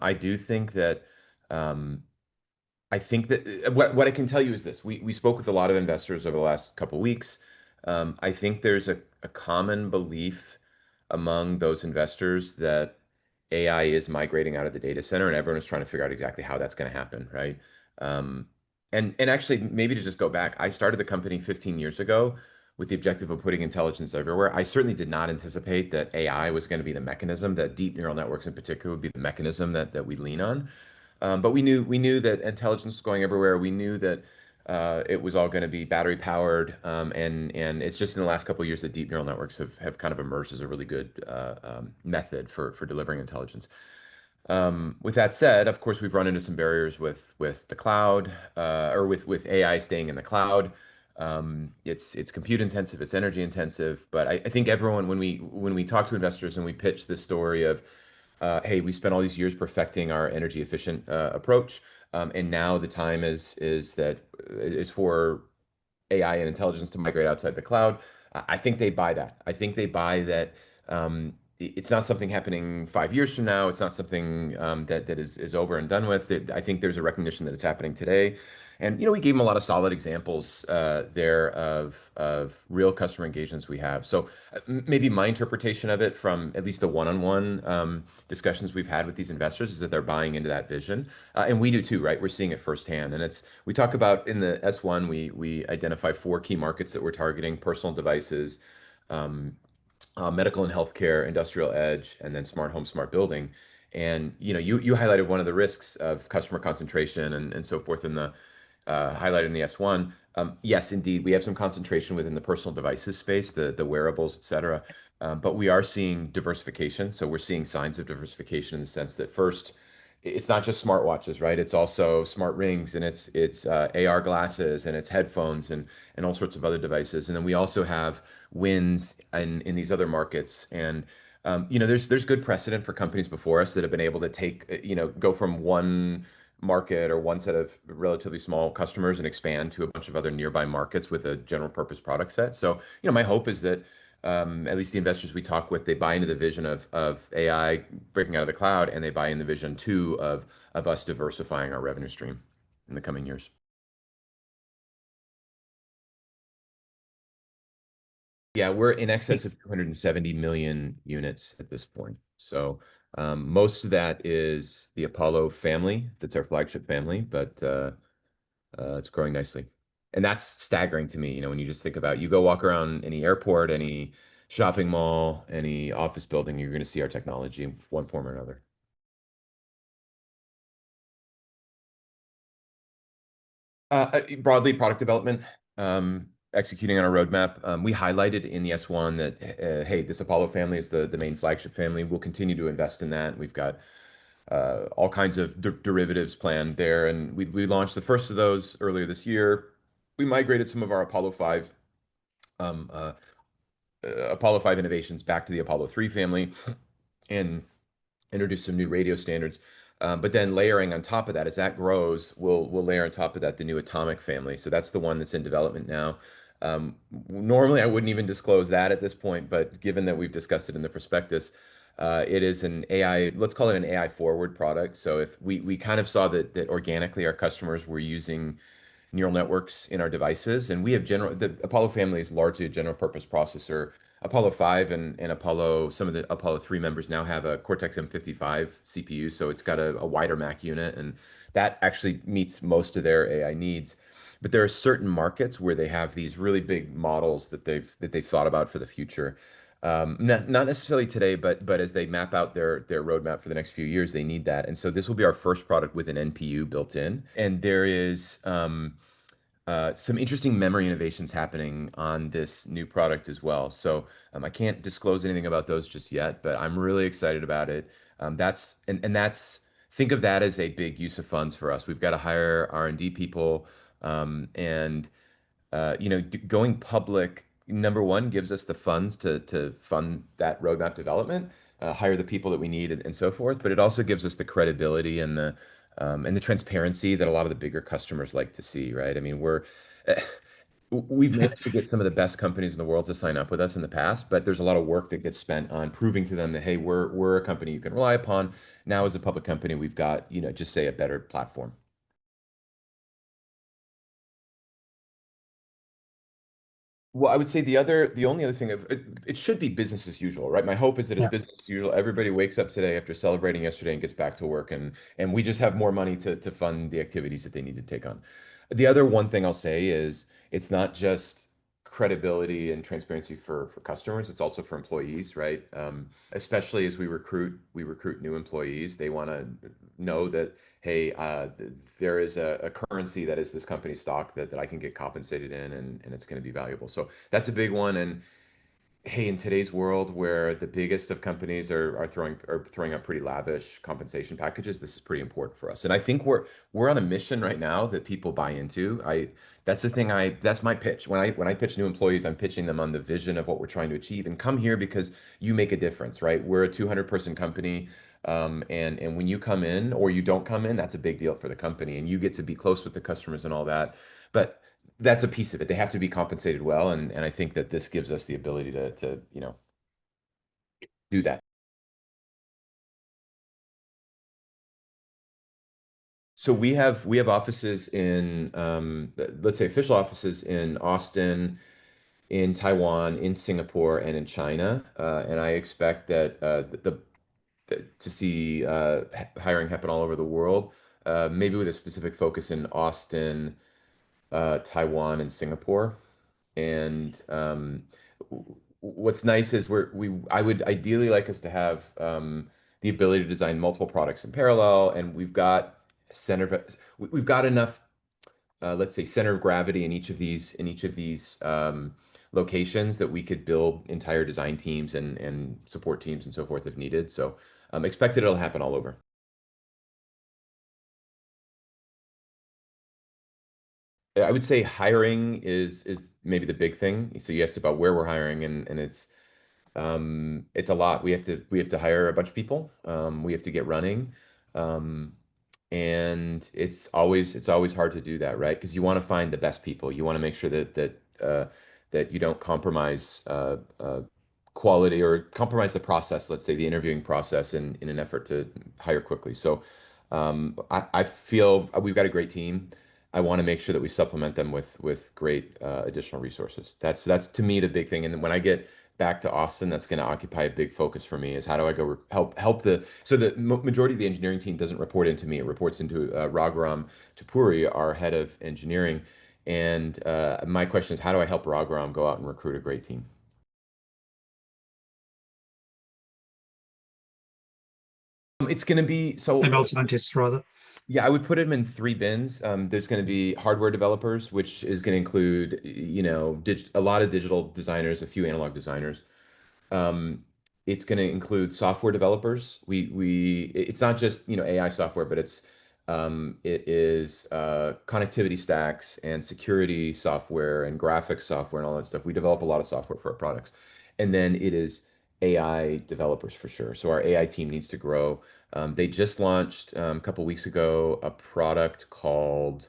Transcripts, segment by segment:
I do think that um, I think that what I can tell you is this: we spoke with a lot of investors over the last couple of weeks. I think there's a common belief among those investors that AI is migrating out of the data center, and everyone is trying to figure out exactly how that's going to happen, right? Um, and actually, maybe to just go back, I started the company 15 years ago with the objective of putting intelligence everywhere. I certainly did not anticipate that AI was going to be the mechanism, that deep neural networks in particular would be the mechanism that we lean on. But we knew that intelligence was going everywhere. We knew that it was all going to be battery powered, and it's just in the last couple of years that deep neural networks have kind of emerged as a really good method for delivering intelligence. With that said, of course, we've run into some barriers with the cloud, or with AI staying in the cloud. It's compute intensive, it's energy intensive, but I think everyone, when we talk to investors and we pitch this story of hey, we spent all these years perfecting our energy efficient approach, and now the time is for AI and intelligence to migrate outside the cloud. I think they buy that. I think they buy that it's not something happening 5 years from now. It's not something that is over and done with. I think there's a recognition that it's happening today. And we gave them a lot of solid examples there of real customer engagements we have. So maybe my interpretation of it from at least the one-on-one discussions we've had with these investors is that they're buying into that vision, and we do too, right? We're seeing it firsthand, and we talk about in the S1 we identify four key markets that we're targeting: personal devices, um, medical and healthcare, industrial edge, and then smart home, smart building. And you highlighted one of the risks of customer concentration and so forth in the highlighted in the S1. Yes, indeed, we have some concentration within the personal devices space, the wearables, et cetera. But we are seeing diversification. So we're seeing signs of diversification in the sense that first, it's not just smartwatches, right? It's also smart rings, and it's AR glasses, and it's headphones, and all sorts of other devices. And then we also have wins in these other markets. And there's good precedent for companies before us that have been able to take, go from one market or one set of relatively small customers and expand to a bunch of other nearby markets with a general purpose product set. So, my hope is that at least the investors we talk with, they buy into the vision of AI breaking out of the cloud, and they buy in the vision too of us diversifying our revenue stream in the coming years. Yeah, we're in excess of 270 million units at this point. So most of that is the Apollo family. That's our flagship family, but it's growing nicely. And that's staggering to me, when you just think about, you go walk around any airport, any shopping mall, any office building, you're going to see our technology in one form or another. Broadly, product development, executing on a roadmap. We highlighted in the S1 that, hey, this Apollo family is the main flagship family. We'll continue to invest in that. We've got all kinds of derivatives planned there, and we launched the first of those earlier this year. We migrated some of our um, uh, Apollo 5 innovations back to the Apollo 3 family, and introduce some new radio standards. But then layering on top of that, as that grows, we'll layer on top of that the new Atomic family. So that's the one that's in development now. Normally, I wouldn't even disclose that at this point, but given that we've discussed it in the prospectus, it is an AI, let's call it an AI forward product. So if we kind of saw that organically our customers were using neural networks in our devices. And we have the Apollo family is largely a general purpose processor. Apollo 5 and Apollo, some of the Apollo 3 members now have a Cortex M55 CPU. So it's got a wider Mac unit, and that actually meets most of their AI needs. But there are certain markets where they have these really big models that they've thought about for the future. Not necessarily today, but as they map out their roadmap for the next few years, they need that. And so this will be our first product with an NPU built in. And there is some interesting memory innovations happening on this new product as well. So I can't disclose anything about those just yet, but I'm really excited about it. That's think of that as a big use of funds for us. We've got to hire R&D people, and going public, number one, gives us the funds to fund that roadmap development, hire the people that we need, and so forth. But it also gives us the credibility and the transparency that a lot of the bigger customers like to see, right? I mean, we've managed to get some of the best companies in the world to sign up with us in the past, but there's a lot of work that gets spent on proving to them that, hey, we're a company you can rely upon. Now, as a public company, we've got, just say a better platform. Well, I would say the only other thing it should be business as usual, right? My hope is that it's Yeah. business as usual. Everybody wakes up today after celebrating yesterday and gets back to work, and we just have more money to fund the activities that they need to take on. The other one thing I'll say is it's not just credibility and transparency for customers, it's also for employees, right? Especially as we recruit new employees, they want to know that, hey, there is a currency that is this company stock that I can get compensated in, and it's going to be valuable. So that's a big one. And hey, in today's world where the biggest of companies are throwing up pretty lavish compensation packages, this is pretty important for us. And I think we're on a mission right now that people buy into. That's my pitch. When I pitch new employees, I'm pitching them on the vision of what we're trying to achieve and come here because you make a difference, right? We're a 200-person company. And when you come in or you don't come in, that's a big deal for the company, and you get to be close with the customers and all that. But that's a piece of it. They have to be compensated well, and I think that this gives us the ability to do that. So we have offices in let's say official offices in Austin, in Taiwan, in Singapore, and in China. And I expect that to see hiring happen all over the world, maybe with a specific focus in Austin, Taiwan, and Singapore. And what's nice is I would ideally like us to have the ability to design multiple products in parallel, and we've got enough, let's say, center of gravity in each of these locations that we could build entire design teams and support teams and so forth if needed. So expect that it'll happen all over. I would say hiring is maybe the big thing. So you asked about where we're hiring, and it's a lot. We have to hire a bunch of people. We have to get running. Um, and it's always hard to do that, right? Because you want to find the best people. You want to make sure that you don't compromise quality or compromise the process, let's say the interviewing process in an effort to hire quickly. So I feel we've got a great team. I want to make sure that we supplement them with great additional resources. That's to me the big thing. And then when I get back to Austin, that's going to occupy a big focus for me is how do I go help the majority of the engineering team doesn't report into me. It reports into Raghuram Tupuri, our head of engineering. And my question is, how do I help Raghuram go out and recruit a great team? It's going to be so. ML scientists, rather. Yeah, I would put them in three bins. There's going to be hardware developers, which is going to include, a lot of digital designers, a few analog designers. Um, it's going to include software developers. It's not just, AI software, but it is connectivity stacks and security software and graphics software and all that stuff. We develop a lot of software for our products. And then it is AI developers for sure. So our AI team needs to grow. They just launched a couple weeks ago a product called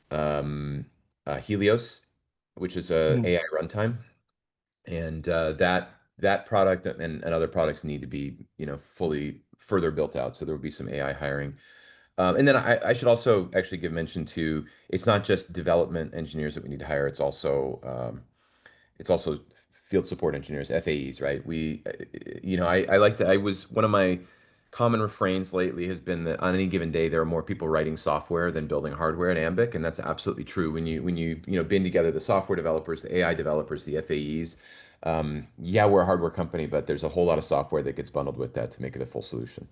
um, Helios, which is a Mm. AI runtime. And that product and other products need to be, fully further built out. So there will be some AI hiring. And then I should also actually give mention to it's not just development engineers that we need to hire. It's also field support engineers, FAEs, right? I was one of my common refrains lately has been that on any given day, there are more people writing software than building hardware at Ambiq. And that's absolutely true. When you bin together the software developers, the AI developers, the FAEs, yeah, we're a hardware company, but there's a whole lot of software that gets bundled with that to make it a full solution.